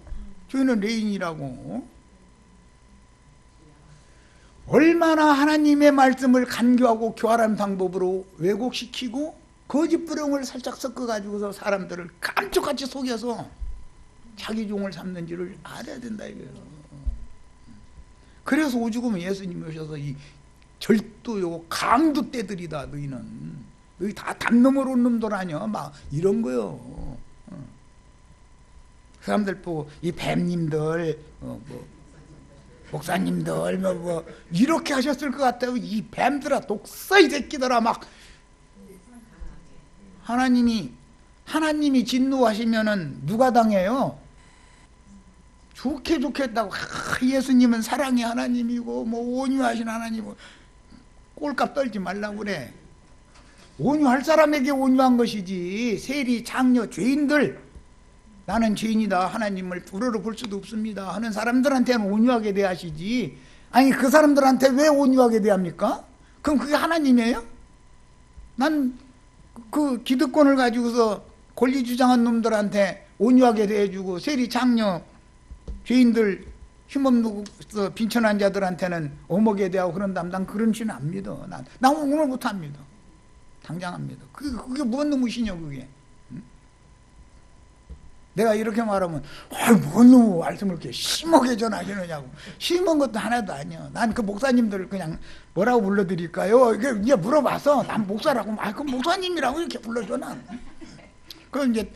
저희는 레위인이라고. 얼마나 하나님의 말씀을 간교하고 교활한 방법으로 왜곡시키고 거짓 부령을 살짝 섞어가지고서 사람들을 깜짝같이 속여서 자기 종을 삼는지를 알아야 된다 이거예요. 그래서 오죽하면 예수님이 오셔서 이 절도요 강도 떼들이다 너희는 너희 다 담 넘어로 온 놈들 아니야 막 이런 거요. 사람들 보고 이 뱀님들 목사님들 뭐 이렇게 하셨을 것 같아요. 이 뱀들아 독사 이 새끼들아 막 하나님이 진노하시면은 누가 당해요? 좋게 했다고 예수님은 사랑의 하나님이고 뭐 온유하신 하나님이고 꼴값 떨지 말라고 그래. 온유할 사람에게 온유한 것이지 세리 장녀 죄인들 나는 죄인이다 하나님을 우러러 볼 수도 없습니다 하는 사람들한테는 온유하게 대하시지 아니 그 사람들한테 왜 온유하게 대합니까? 그럼 그게 하나님이에요? 난 그 기득권을 가지고서 권리 주장한 놈들한테 온유하게 대해주고 세리 장녀 죄인들 힘없는 빈천한 자들한테는 어목에 대하고 그런다면 난 그런 신은 안 믿어. 난 오늘부터 안 믿어. 당장 안 믿어. 그게 뭔 놈이시냐 그게. 응? 내가 이렇게 말하면 뭔 놈의 말씀을 이렇게 심하게 전하시느냐고. 심한 것도 하나도 아니야. 난 그 목사님들을 그냥 뭐라고 불러드릴까요? 이게 물어봐서 난 목사라고 그 목사님이라고 이렇게 불러줘 난. 그 이제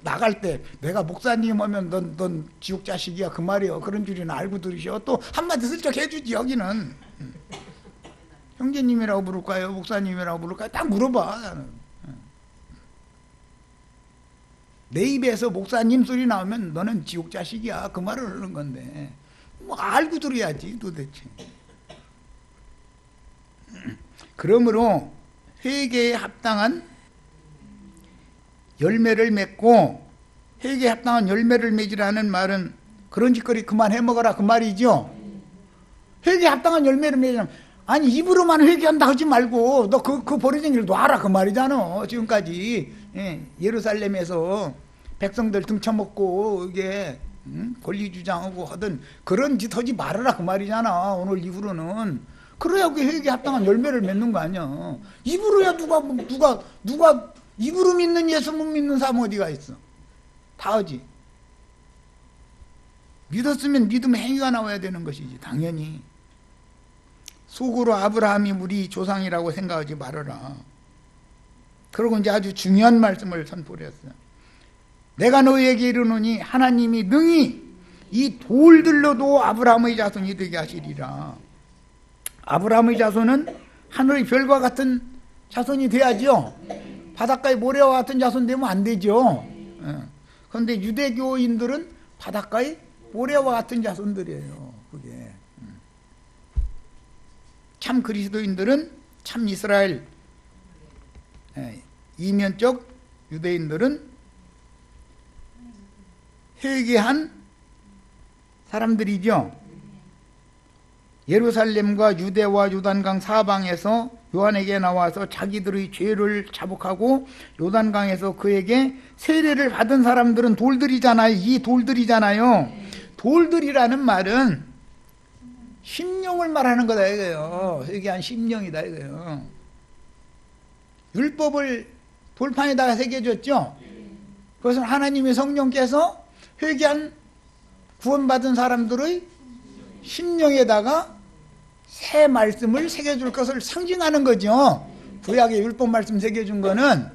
나갈 때 내가 목사님 하면 넌 지옥 자식이야 그 말이요. 그런 줄이는 알고 들으셔. 또 한마디 슬쩍 해주지 여기는. 형제님이라고 부를까요? 목사님이라고 부를까요? 딱 물어봐 나는. 내 입에서 목사님 소리 나오면 너는 지옥 자식이야 그 말을 하는 건데 뭐 알고 들어야지 도대체. 그러므로 회개에 합당한 열매를 맺고 회개에 합당한 열매를 맺으라는 말은 그런 짓거리 그만해 먹어라 그 말이죠. 회개에 합당한 열매를 맺으라면 아니 입으로만 회개한다 하지 말고 너 그 버려진 길 놔라 그 말이잖아. 지금까지 예루살렘에서 백성들 등쳐먹고 이게 권리 주장하고 하던 그런 짓 하지 말아라 그 말이잖아. 오늘 이후로는 그래야 그 회개에 합당한 열매를 맺는 거 아니야. 입으로야 누가 입으로 믿는 예수 못 믿는 사람 어디가 있어. 다 하지. 믿었으면 믿음 행위가 나와야 되는 것이지, 당연히. 속으로 아브라함이 우리 조상이라고 생각하지 말아라. 그러고 이제 아주 중요한 말씀을 선포를 했어요. 내가 너희에게 이르노니 하나님이 능히 이 돌들로도 아브라함의 자손이 되게 하시리라. 아브라함의 자손은 하늘의 별과 같은 자손이 돼야죠. 바닷가의 모래와 같은 자손 되면 안 되죠. 그런데 유대교인들은 바닷가의 모래와 같은 자손들이에요. 그게 참 그리스도인들은, 참 이스라엘 이면적 유대인들은 회개한 사람들이죠. 예루살렘과 유대와 요단강 사방에서 요한에게 나와서 자기들의 죄를 자복하고 요단강에서 그에게 세례를 받은 사람들은 돌들이잖아요. 이 돌들이잖아요. 돌들이라는 말은 심령을 말하는 거다 이거예요. 회개한 심령이다 이거예요. 율법을 돌판에다가 새겨줬죠. 그것은 하나님의 성령께서 회개한 구원받은 사람들의 심령에다가 새 말씀을 새겨줄 것을 상징하는 거죠. 구약의 율법 말씀 새겨준 거는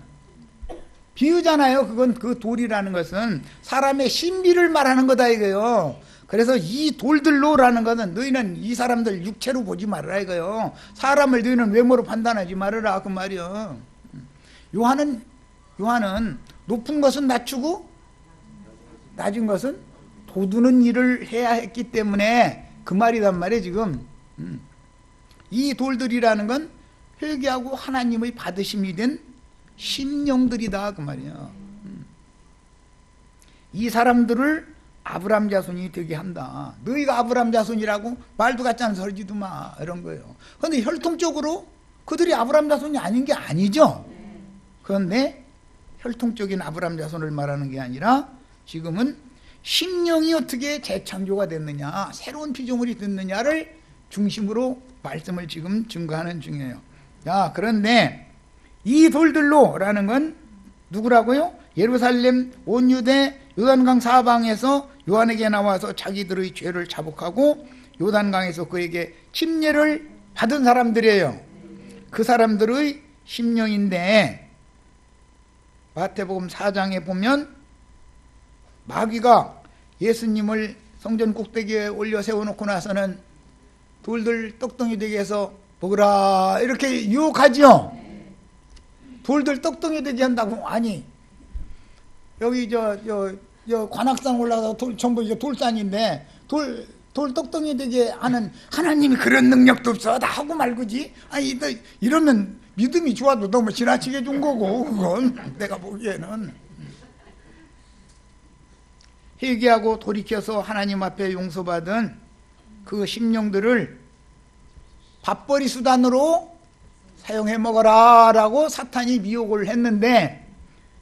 비유잖아요. 그건 그 돌이라는 것은 사람의 신비를 말하는 거다 이거예요. 그래서 이 돌들로라는 것은 너희는 이 사람들 육체로 보지 말아라 이거예요. 사람을 너희는 외모로 판단하지 말아라 그 말이요. 요한은 높은 것은 낮추고 낮은 것은 돋우는 일을 해야 했기 때문에 그 말이단 말이에요 지금. 이 돌들이라는 건 회개하고 하나님의 받으심이 된 심령들이다 그 말이에요. 이 사람들을 아브라함 자손이 되게 한다. 너희가 아브라함 자손이라고 말도 같지 않은 소리지도 마 이런 거예요. 그런데 혈통적으로 그들이 아브라함 자손이 아닌 게 아니죠. 그런데 혈통적인 아브라함 자손을 말하는 게 아니라 지금은 심령이 어떻게 재창조가 됐느냐, 새로운 피조물이 됐느냐를 중심으로 말씀을 지금 증거하는 중이에요. 자, 그런데 이 돌들로라는 건 누구라고요? 예루살렘 온 유대 요단강 사방에서 요한에게 나와서 자기들의 죄를 자복하고 요단강에서 그에게 침례를 받은 사람들이에요. 그 사람들의 심령인데 마태복음 4장에 보면 마귀가 예수님을 성전 꼭대기에 올려 세워놓고 나서는 돌들 떡덩이 되게 해서 먹으라 이렇게 유혹하죠. 돌들 떡덩이 되게 한다고. 아니 여기 저 관악산 올라가서 전부 이제 돌산인데 돌 떡덩이 되게 하는 하나님이 그런 능력도 없어 다 하고 말고지. 아니 이러면 믿음이 좋아도 너무 지나치게 준 거고 그건 내가 보기에는. 회개하고 돌이켜서 하나님 앞에 용서받은 그 심령들을 밥벌이 수단으로 사용해 먹어라 라고 사탄이 미혹을 했는데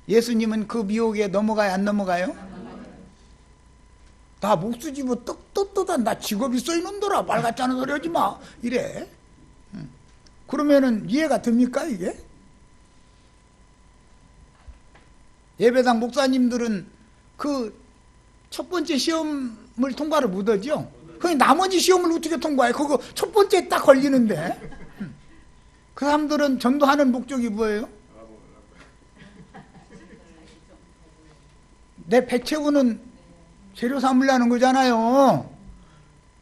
예수님은 그 미혹에 넘어가요 안 넘어가요? 나 목수 집어 떡떡떡 나 직업 있어 이놈들아 말 같지 않은 소리 하지 마 이래. 그러면은 이해가 됩니까 이게? 예배당 목사님들은 그 첫 번째 시험을 통과를 못하죠. 그 나머지 시험을 어떻게 통과해? 그거 첫 번째 딱 걸리는데. 그 사람들은 전도하는 목적이 뭐예요? 내 배 채우는 재료 삼으려는 거잖아요.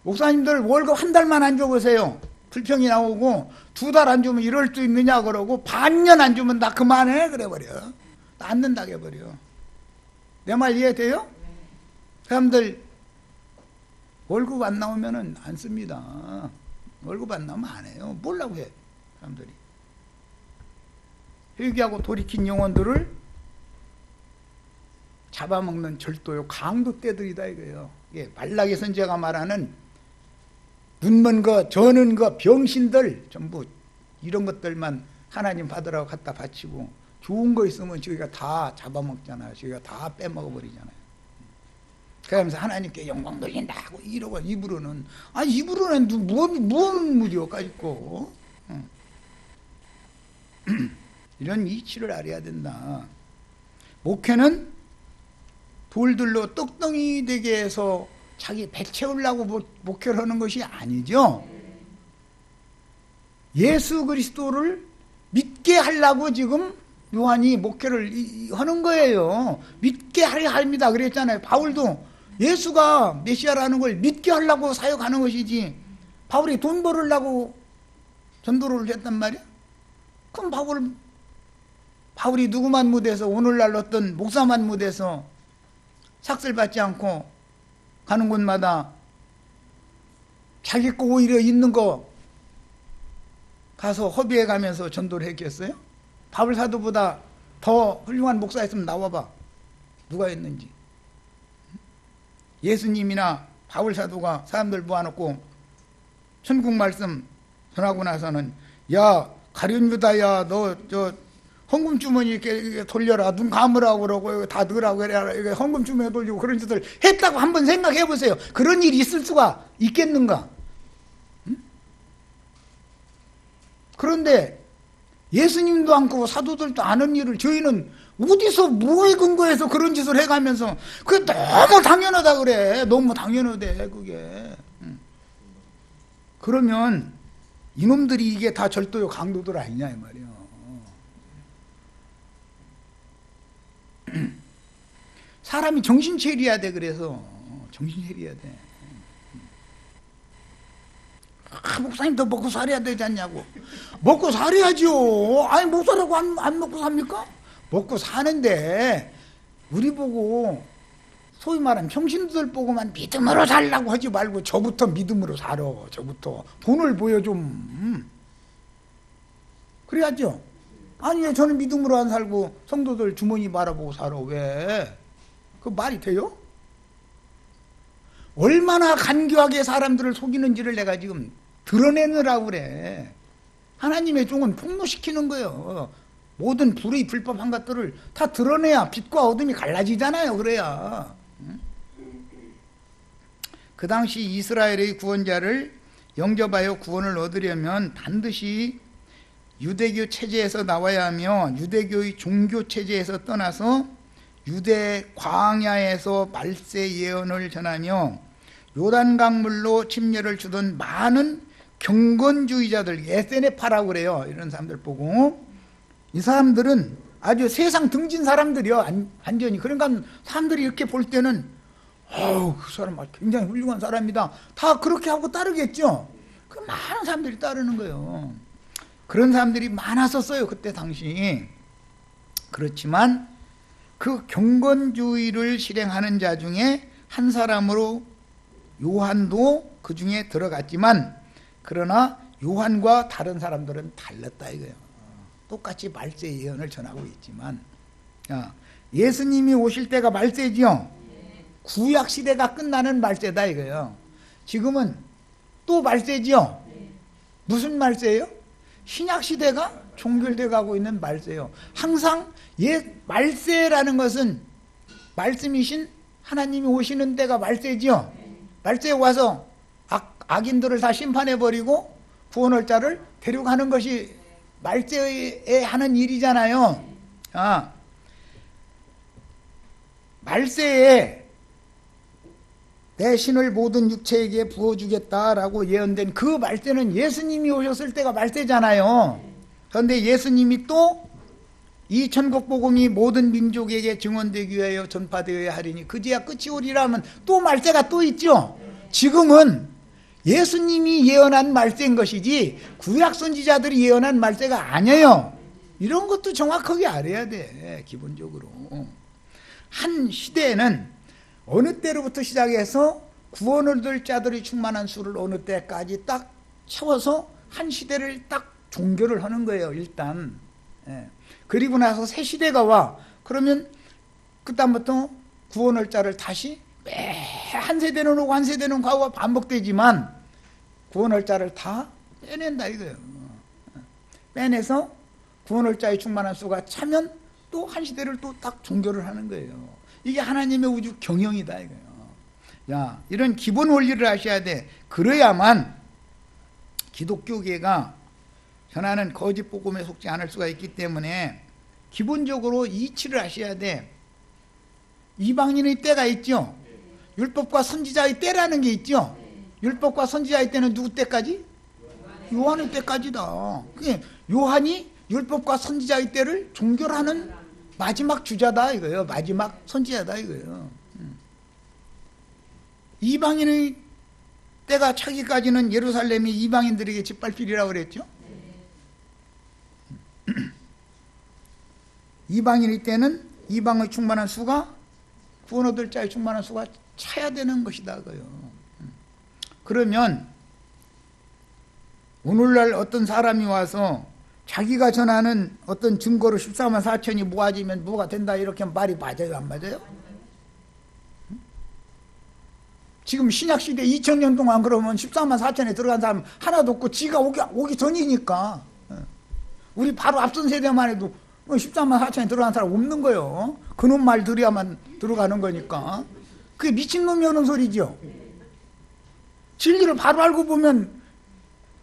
목사님들 월급 한 달만 안 줘보세요. 불평이 나오고 2달 안 주면 이럴 수 있느냐 그러고 반년 안 주면 나 그만해 그래버려. 나 안 된다고 해버려. 내 말 이해돼요? 사람들 월급 안 나오면은 안 씁니다. 월급 안 나오면 안 해요. 뭐라고 해 사람들이. 회개하고 돌이킨 영혼들을 잡아먹는 절도요 강도 떼들이다 이거예요. 예, 말라기 선지자가 말하는 눈먼 거, 저는 거, 병신들 전부 이런 것들만 하나님 받으라고 갖다 바치고 좋은 거 있으면 저희가 다 잡아먹잖아요. 저희가 다 빼먹어버리잖아요. 그러면서 하나님께 영광 돌린다고 이러고 입으로는 입으로는 뭔 무리가 있고 이런 이치를 알아야 된다. 목회는 돌들로 떡덩이 되게 해서 자기 배 채우려고 목회를 하는 것이 아니죠. 예수 그리스도를 믿게 하려고 지금 요한이 목회를 하는 거예요. 믿게 하려 합니다 그랬잖아요. 바울도 예수가 메시아라는 걸 믿게 하려고 사역하는 것이지, 바울이 돈 벌으려고 전도를 했단 말이야. 그럼 바울이 누구만 무대에서, 오늘날 어떤 목사만 무대에서 삭슬 받지 않고 가는 곳마다 자기 거 오히려 있는 거 가서 허비해 가면서 전도를 했겠어요? 바울 사도보다 더 훌륭한 목사였으면 나와봐. 누가 했는지. 예수님이나 바울 사도가 사람들 모아놓고 천국 말씀 전하고 나서는, 야 가룟 유다야, 너 저 헌금 주머니 이렇게 돌려라, 눈 감으라고 그러고 다 넣으라고 그래라, 이게 헌금 주머니 돌리고 그런 짓을 했다고 한번 생각해 보세요. 그런 일이 있을 수가 있겠는가? 응? 그런데 예수님도 않고 사도들도 아는 일을 저희는 어디서 뭐에 근거해서 그런 짓을 해가면서, 그게 너무 당연하다 그래. 너무 당연하대 그게. 그러면 이놈들이 이게 다 절도요 강도들 아니냐 이 말이야. 사람이 정신 차려야 돼. 그래서 정신 차려야 돼. 목사님 더 먹고 살아야 되지 않냐고. 먹고 살아야죠. 아니 목사라고 안 먹고 삽니까? 먹고 사는데 우리 보고, 소위 말하면 평신도들 보고만 믿음으로 살라고 하지 말고 저부터 믿음으로 살아. 저부터 본을 보여 좀. 그래야죠. 아니 왜 저는 믿음으로 안 살고 성도들 주머니 바라보고 살아. 왜? 그 말이 돼요? 얼마나 간교하게 사람들을 속이는지를 내가 지금 드러내느라고 그래. 하나님의 종은 폭로시키는 거예요. 모든 불의 불법한 것들을 다 드러내야 빛과 어둠이 갈라지잖아요. 그래야. 그 당시 이스라엘의 구원자를 영접하여 구원을 얻으려면 반드시 유대교 체제에서 나와야 하며, 유대교의 종교 체제에서 떠나서 유대 광야에서 말세 예언을 전하며 요단강물로 침례를 주던 많은 경건주의자들, 에세네파라고 그래요. 이런 사람들 보고, 이 사람들은 아주 세상 등진 사람들이요. 완전히. 그러니까 사람들이 이렇게 볼 때는 그 사람 굉장히 훌륭한 사람이다. 다 그렇게 하고 따르겠죠. 그 많은 사람들이 따르는 거예요. 그런 사람들이 많았었어요. 그때 당시. 그렇지만 그 경건주의를 실행하는 자 중에 한 사람으로 요한도 그 중에 들어갔지만, 그러나 요한과 다른 사람들은 달랐다 이거예요. 똑같이 말세 예언을 전하고 있지만, 예수님이 오실 때가 말세지요. 구약 시대가 끝나는 말세다 이거예요. 지금은 또 말세지요. 무슨 말세예요? 신약 시대가 종결돼 가고 있는 말세예요. 항상 말세라는 것은 말씀이신 하나님이 오시는 때가 말세지요. 말세에 와서 악인들을 다 심판해버리고 구원할 자를 데려가는 것이 말세에 하는 일이잖아요. 말세에 내 신을 모든 육체에게 부어주겠다라고 예언된 그 말세는 예수님이 오셨을 때가 말세잖아요. 그런데 예수님이 또 이 천국 복음이 모든 민족에게 증언되기 위하여 전파되어야 하리니 그제야 끝이 오리라 하면 또 말세가 또 있죠. 지금은 예수님이 예언한 말세인 것이지 구약 선지자들이 예언한 말세가 아니에요. 이런 것도 정확하게 알아야 돼. 기본적으로 한 시대에는 어느 때로부터 시작해서 구원을 얻을 자들이 충만한 수를 어느 때까지 딱 채워서 한 시대를 딱 종결을 하는 거예요. 일단. 그리고 나서 새 시대가 와. 그러면 그다음부터 구원할 자를 다시 매 한 세대는 오고 한 세대는 가고 반복되지만 구원할 자를 다 빼낸다 이거예요. 빼내서 구원할 자의 충만한 수가 차면 또 한 시대를 또 딱 종결을 하는 거예요. 이게 하나님의 우주 경영이다 이거예요. 이런 기본 원리를 아셔야 돼. 그래야만 기독교계가 전하는 거짓 복음에 속지 않을 수가 있기 때문에 기본적으로 이치를 하셔야 돼. 이방인의 때가 있죠. 율법과 선지자의 때라는 게 있죠. 율법과 선지자의 때는 누구 때까지? 요한의 때까지다. 그게 요한이 율법과 선지자의 때를 종결하는 마지막 주자다 이거예요. 마지막 선지자다 이거예요. 이방인의 때가 차기까지는 예루살렘이 이방인들에게 짓밟히리라고 그랬죠. 이방인의 때는 이방의 충만한 수가 구원 얻을 자의 충만한 수가 차야 되는 것이다 그요. 그러면 오늘날 어떤 사람이 와서 자기가 전하는 어떤 증거로 14만 4천이 모아지면 뭐가 된다 이렇게 말이 맞아요 안 맞아요? 지금 신약시대 2000년 동안 그러면 14만 4천에 들어간 사람 하나도 없고 지가 오기 전이니까 우리 바로 앞선 세대만 해도 14만 4천에 들어간 사람 없는 거예요. 그놈 말 들어야만 들어가는 거니까. 그게 미친놈이 하는 소리죠. 진리를 바로 알고 보면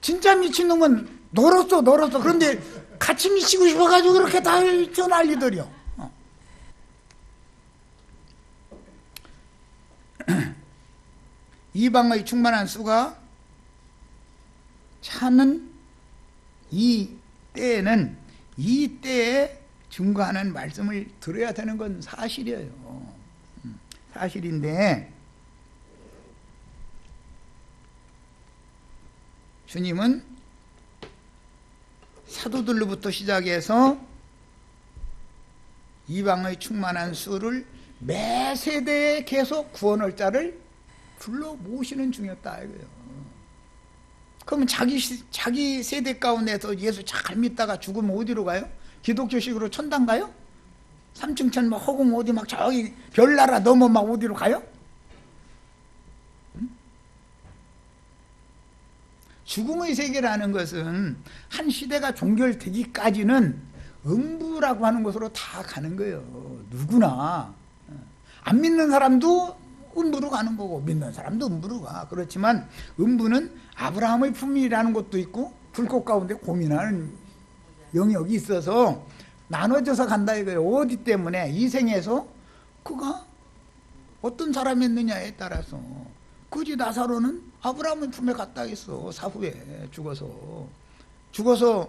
진짜 미친놈은 놀았어. 그런데 같이 미치고 싶어가지고 그렇게 다 난리들이요. 이방의 충만한 수가 차는 이 때에는 이 때에 증거하는 말씀을 들어야 되는 건 사실이에요. 사실인데 주님은 사도들로부터 시작해서 이방의 충만한 수를 매 세대에 계속 구원할 자를 불러 모시는 중이었다 이거예요. 그러면 자기 세대 가운데서 예수 잘 믿다가 죽으면 어디로 가요? 기독교식으로 천당 가요? 삼층천 막 허공 어디 막 저기 별나라 넘어 막 어디로 가요? 죽음의 세계라는 것은 한 시대가 종결되기까지는 음부라고 하는 곳으로 다 가는 거예요. 누구나. 안 믿는 사람도 음부로 가는 거고 믿는 사람도 음부로 가. 그렇지만 음부는 아브라함의 품이라는 것도 있고 불꽃 가운데 고민하는 영역이 있어서 나눠져서 간다 이거예요. 어디 때문에? 이 생에서 그가 어떤 사람이었느냐에 따라서. 그지 나사로는 아브라함의 품에 갔다 했어. 사후에 죽어서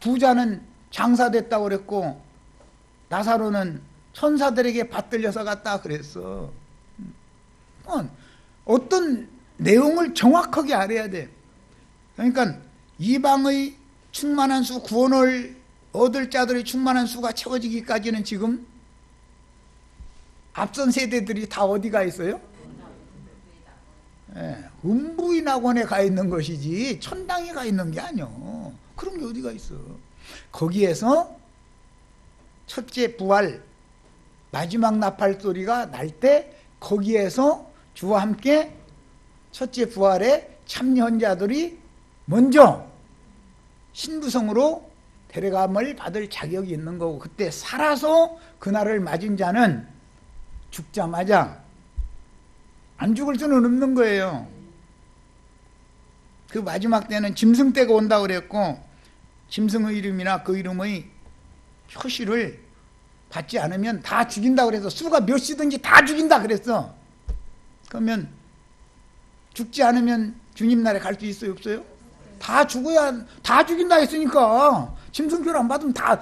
부자는 장사됐다고 그랬고 나사로는 천사들에게 받들려서 갔다 그랬어. 어떤 내용을 정확하게 알아야 돼. 그러니까 이방의 충만한 수, 구원을 얻을 자들의 충만한 수가 채워지기까지는 지금 앞선 세대들이 다 어디가 있어요? 음부인 학원에 가 있는 것이지 천당에 가 있는 게 아니요. 그런 게 어디가 있어. 거기에서 첫째 부활 마지막 나팔 소리가 날 때 거기에서 주와 함께 첫째 부활에 참여한 자들이 먼저 신부성으로 데려감을 받을 자격이 있는 거고, 그때 살아서 그날을 맞은 자는 죽자마자 안 죽을 수는 없는 거예요. 그 마지막 때는 짐승 때가 온다고 그랬고, 짐승의 이름이나 그 이름의 표시를 받지 않으면 다 죽인다고 그래서 수가 몇 시든지 다 죽인다 그랬어. 그러면 죽지 않으면 주님 나라에 갈 수 있어요, 없어요? 다 죽어야, 다 죽인다 했으니까 짐승표를 안 받으면 다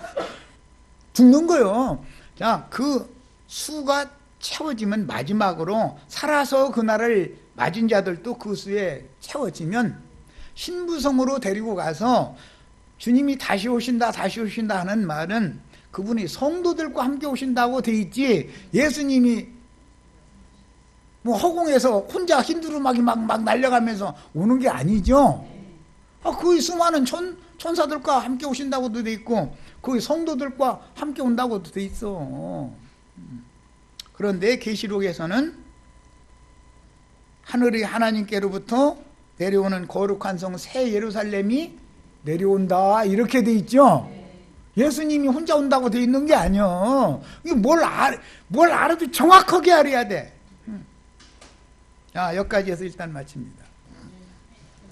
죽는 거예요. 자, 그 수가 채워지면 마지막으로 살아서 그날을 맞은 자들도 그 수에 채워지면 신부성으로 데리고 가서 주님이 다시 오신다 하는 말은 그분이 성도들과 함께 오신다고 돼 있지, 예수님이 뭐 허공에서 혼자 흰두루마기 막 날려가면서 오는 게 아니죠. 그 수많은 천사들과 함께 오신다고도 돼 있고 그 성도들과 함께 온다고도 돼 있어. 그런데 계시록에서는 하늘의 하나님께로부터 내려오는 거룩한 성 새 예루살렘이 내려온다 이렇게 돼 있죠. 예수님이 혼자 온다고 돼 있는 게 아니야. 이게 뭘 알아도 정확하게 알아야 돼. 자, 여기까지 해서 일단 마칩니다.